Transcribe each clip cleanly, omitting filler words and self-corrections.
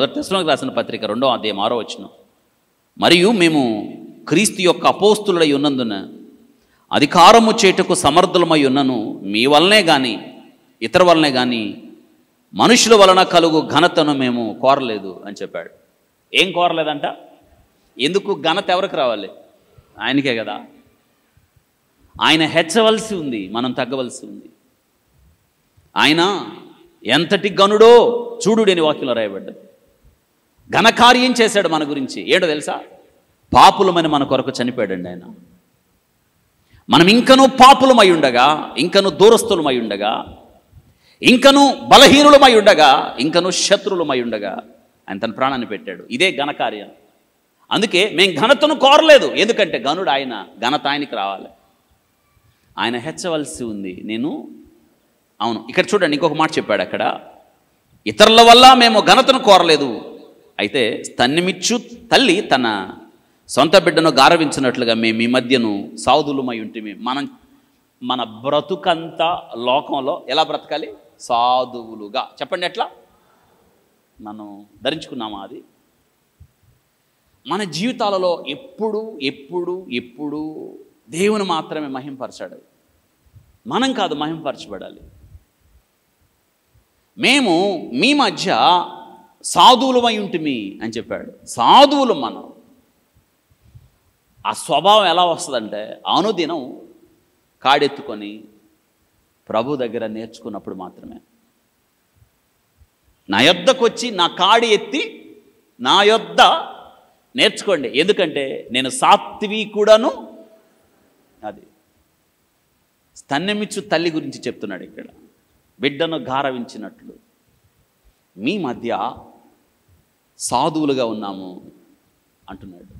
మొదటి తెస్సలోనికీయులకు రాసిన పత్రిక 2వ అధ్యాయం 6వ వచనం. మరియు మేము క్రీస్తు యొక్క అపోస్తులుడై ఉన్నందున అధికారము చేటుకు సమర్థులమై ఉన్నను మీ వలనే కానీ ఇతర వలనే కానీ మనుషుల వలన కలుగు ఘనతను మేము కోరలేదు అని చెప్పాడు. ఏం కోరలేదంట? ఎందుకు? ఘనత ఎవరికి రావాలి? ఆయనకే కదా. ఆయన హెచ్చవలసి ఉంది, మనం తగ్గవలసి ఉంది. ఆయన ఎంతటి గనుడో చూడు అని వాక్యంలో రాయబడ్డది. ఘనకార్యం చేశాడు మన గురించి. ఏంటో తెలుసా? పాపులమని మన కొరకు చనిపోయాడండి ఆయన. మనం ఇంకనూ పాపులమై ఉండగా, ఇంకనూ దూరస్తులమై ఉండగా, ఇంకనూ బలహీనులమై ఉండగా, ఇంకనూ శత్రువులమై ఉండగా ఆయన తన ప్రాణాన్ని పెట్టాడు. ఇదే ఘనకార్యం. అందుకే మేము ఘనతను కోరలేదు. ఎందుకంటే గనుడు ఆయన, ఘనత ఆయనకి రావాలి. ఆయన హెచ్చవలసి ఉంది. అవును, ఇక్కడ చూడండి, ఇంకొక మాట చెప్పాడు అక్కడ. ఇతరుల వల్ల మేము ఘనతను కోరలేదు. అయితే స్తన్యమిచ్చు తల్లి తన సొంత బిడ్డను గారవించినట్లుగా మేము ఈ మధ్యను సాధులమై ఉంటిమి. మన బ్రతుకంతా లోకంలో ఎలా బ్రతకాలి? సాధువులుగా. చెప్పండి, ఎట్లా మనం ధరించుకున్నామా అది? మన జీవితాలలో ఎప్పుడు ఎప్పుడు ఎప్పుడు దేవుని మాత్రమే మహింపరచాడు. మనం కాదు మహింపరచబడాలి. మేము మీ మధ్య సాధువులమై ఉంటిమి అని చెప్పాడు. సాధువులు మనం. ఆ స్వభావం ఎలా వస్తుందంటే అనుదినం కాడెత్తుకొని ప్రభు దగ్గర నేర్చుకున్నప్పుడు మాత్రమే. నా యొద్దకు వచ్చి నా కాడి ఎత్తి నా యొద్ద నేర్చుకోండి, ఎందుకంటే నేను సాత్వికుడను. అది స్తన్యమిచ్చు తల్లి గురించి చెప్తున్నాడు ఇక్కడ. బిడ్డను గారవించినట్లు మీ మధ్య సాధువులుగా ఉన్నాము అంటున్నాడు.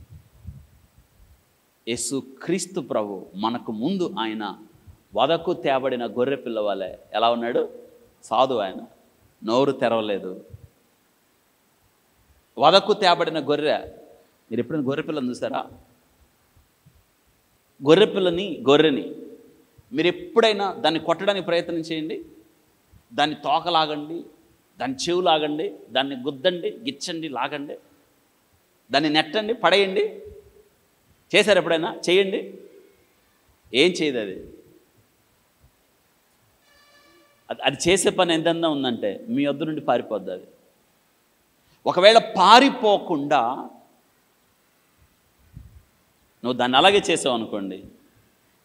యేసు క్రీస్తు ప్రభు మనకు ముందు ఆయన వదకు తేబడిన గొర్రె పిల్లవాలే ఎలా ఉన్నాడు? సాధువు ఆయన. నోరు తెరవలేదు. వదకు తేబడిన గొర్రె. మీరు ఎప్పుడైనా గొర్రె పిల్లని చూసారా? గొర్రెని మీరు ఎప్పుడైనా దాన్ని కొట్టడానికి ప్రయత్నం చేయండి. దాన్ని తోక లాగండి, దాని చెవు లాగండి, దాన్ని గుద్దండి, గిచ్చండి, లాగండి, దాన్ని నెట్టండి, పడేయండి. చేశారు ఎప్పుడైనా? చేయండి. ఏం చేయదు అది. అది చేసే పని ఎంతన్నా ఉందంటే మీ వద్ద నుండి పారిపోద్ది అది. ఒకవేళ పారిపోకుండా నువ్వు దాన్ని అలాగే చేసావు అనుకోండి,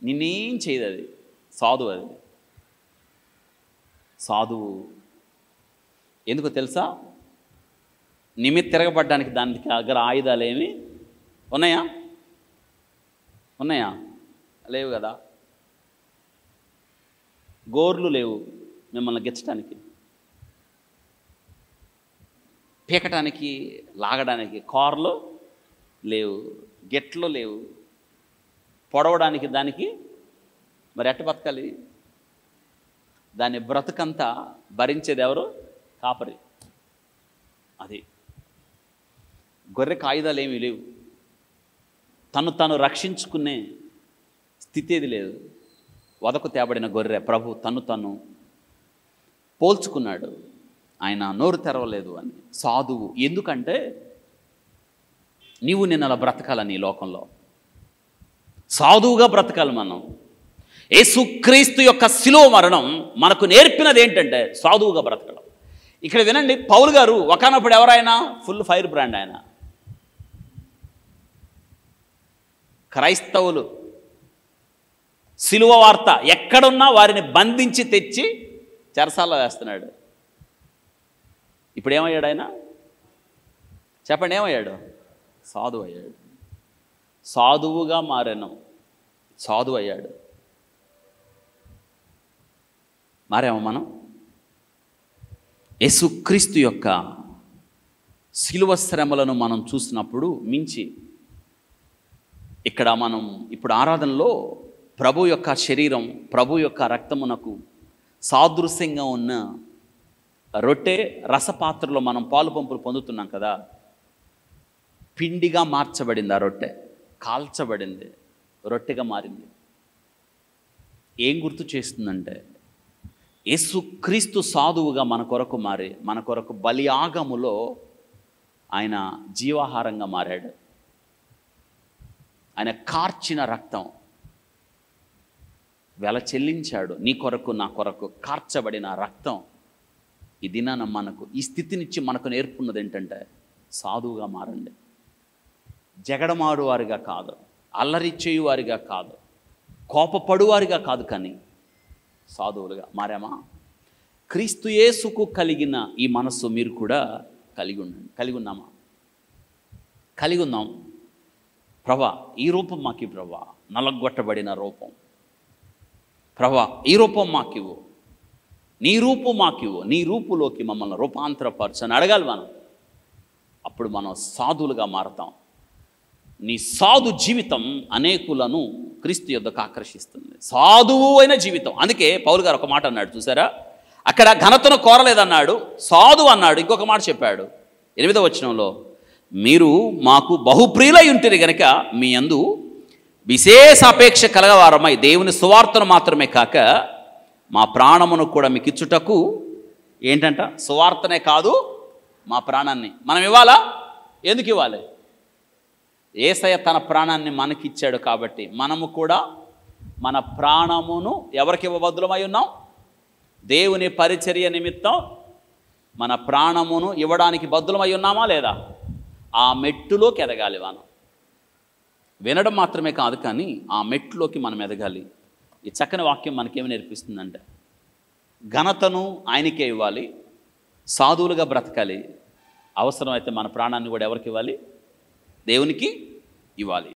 నిన్నేం చేయదు అది. సాధువు అది. సాధువు ఎందుకో తెలుసా? నీ మీద తిరగబడ్డానికి దానికి దగ్గర ఆయుధాలు ఏమి ఉన్నాయా? లేవు కదా. గోర్లు లేవు మిమ్మల్ని గిచ్చడానికి, పీకటానికి, లాగడానికి. కార్లు లేవు, గెట్లు లేవు, పొడవడానికి దానికి. మరి ఎట్ట బతకాలి? దాని బ్రతుకంతా భరించేది ఎవరు? కాపరి. అది గొర్రెకి ఆయుధాలు ఏమీ లేవు. తను రక్షించుకునే స్థితి ఏది లేదు. వదకు తేబడిన గొర్రె ప్రభు తను పోల్చుకున్నాడు. ఆయన నోరు తెరవలేదు అని. సాధువు. ఎందుకంటే నీవు నేను అలా బ్రతకాలని. లోకంలో సాధువుగా బ్రతకాలి మనం. యేసుక్రీస్తు యొక్క శిలువ మరణం మనకు నేర్పినది ఏంటంటే సాధువుగా బ్రతకడం. ఇక్కడ వినండి, పౌలు గారు ఒకానప్పుడు ఎవరైనా ఫుల్ ఫైర్ బ్రాండ్ ఆయన. క్రైస్తవులు శిలువ వార్త ఎక్కడున్నా వారిని బంధించి తెచ్చి చెరసాల్లో వేస్తున్నాడు. ఇప్పుడు ఏమయ్యాడు ఆయన? చెప్పండి, ఏమయ్యాడు? సాధువు అయ్యాడు. సాధువుగా మారాను. సాధువు అయ్యాడు. మారాము మనం. యేసుక్రీస్తు యొక్క శిలువ శ్రమలను మనం చూసినప్పుడు మించి ఇక్కడ మనం ఇప్పుడు ఆరాధనలో ప్రభు యొక్క శరీరం, ప్రభు యొక్క రక్తమునకు సాదృశ్యంగా ఉన్న రొట్టె రసపాత్రలో మనం పాలు పంపులు పొందుతున్నాం కదా. పిండిగా మార్చబడింది ఆ రొట్టె, కాల్చబడింది, రొట్టెగా మారింది. ఏం గుర్తు చేస్తుందంటే యేసుక్రీస్తు సాధువుగా మన కొరకు మారి మన కొరకు బలియాగములో ఆయన జీవాహారంగా మారాడు. ఆయన కార్చిన రక్తం వెల చెల్లించాడు. నీ కొరకు నా కొరకు కార్చబడిన రక్తం ఈ దినాన మనకు ఈ స్థితినిచ్చి మనకు నేర్పున్నది ఏంటంటే, సాధువుగా మారండి. జగడమాడువారిగా కాదు, అల్లరి చేయువారిగా కాదు, కోపపడువారిగా కాదు, కానీ సాధువులుగా మారామా? క్రీస్తు యేసుకు కలిగిన ఈ మనస్సు మీరు కూడా కలిగి ఉన్నామా? కలిగి ఉన్నాం. ప్రభా ఈ రూపం మాకి, ప్రభా నలగొట్టబడిన రూపం, ప్రభా ఈ రూపం మాకివ్వు, నీ రూపు మాకివ్వు, నీ రూపులోకి మమ్మల్ని రూపాంతరపరచని అడగాలి మనం. అప్పుడు మనం సాధువులుగా మారతాం. నీ సాధు జీవితం అనేకులను క్రీస్తు యొద్దకు ఆకర్షిస్తుంది. సాధువు అయిన జీవితం. అందుకే పౌలు గారు ఒక మాట అన్నాడు, చూసారా? అక్కడ ఘనతను కోరలేదన్నాడు, సాధువు అన్నాడు. ఇంకొక మాట చెప్పాడు 8వ వచనంలో, మీరు మాకు బహుప్రియులై ఉంటేనే గనక మీ యందు విశేష అపేక్ష కలగవారమై దేవుని సువార్తను మాత్రమే కాక మా ప్రాణమును కూడా మీకు ఇచ్చుటకు, ఏంటంట, సువార్తనే కాదు మా ప్రాణాన్ని మనం ఇవ్వాలా? ఎందుకు ఇవ్వాలి? యేసయ్య తన ప్రాణాన్ని మనకిచ్చాడు కాబట్టి మనము కూడా మన ప్రాణమును ఎవరికి ఇవ్వబద్దులమై ఉన్నాం? దేవుని పరిచర్య నిమిత్తం మన ప్రాణమును ఇవ్వడానికి బద్దులమై ఉన్నామా లేదా? ఆ మెట్టులోకి ఎదగాలి మనం. వినడం మాత్రమే కాదు, కానీ ఆ మెట్టులోకి మనం ఎదగాలి. ఈ చక్కని వాక్యం మనకేమి నేర్పిస్తుందంటే, ఘనతను ఆయనకే ఇవ్వాలి, సాధువులుగా బ్రతకాలి, అవసరమైతే మన ప్రాణాన్ని కూడా ఎవరికి ఇవ్వాలి? దేవునికి ఇవ్వాలి.